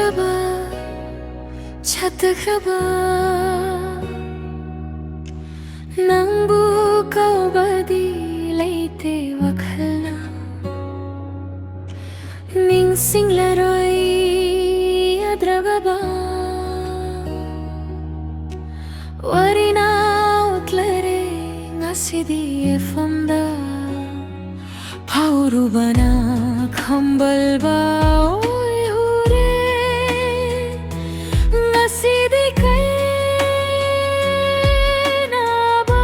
khaba chat khaba nangbu kaubadi leite wakhalna ning singlaroi adragaba warina utlare ngasidi efamda paurubana khambalba oy hure ngasidi kaina ba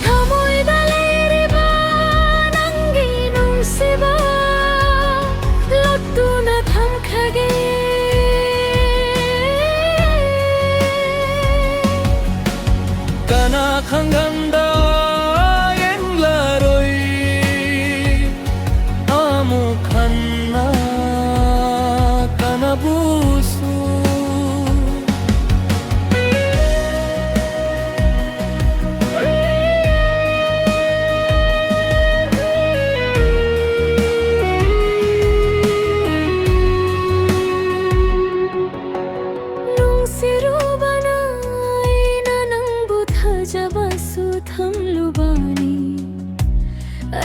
thamoy dalereba nangi nungsiba lottuna thamkhage kana khanganda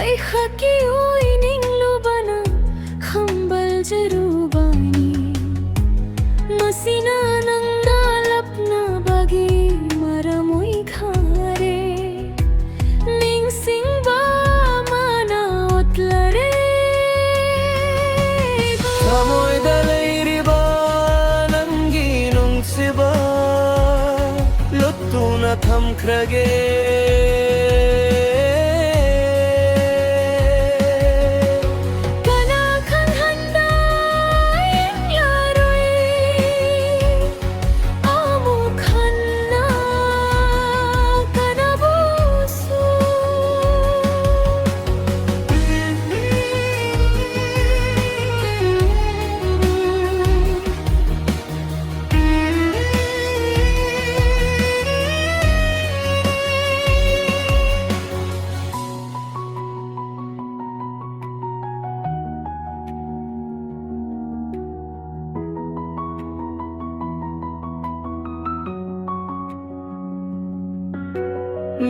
ay khaki oi ninglu bana khambal jarubani masina nangda lapna bagi maramoi khare ning singba mana otlare thamoy dalairiba nangi nungsiba lottuna thamkrage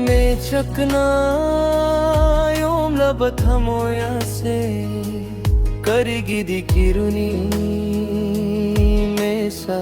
me chakna yom labathamoya se karigi dikiruni me sa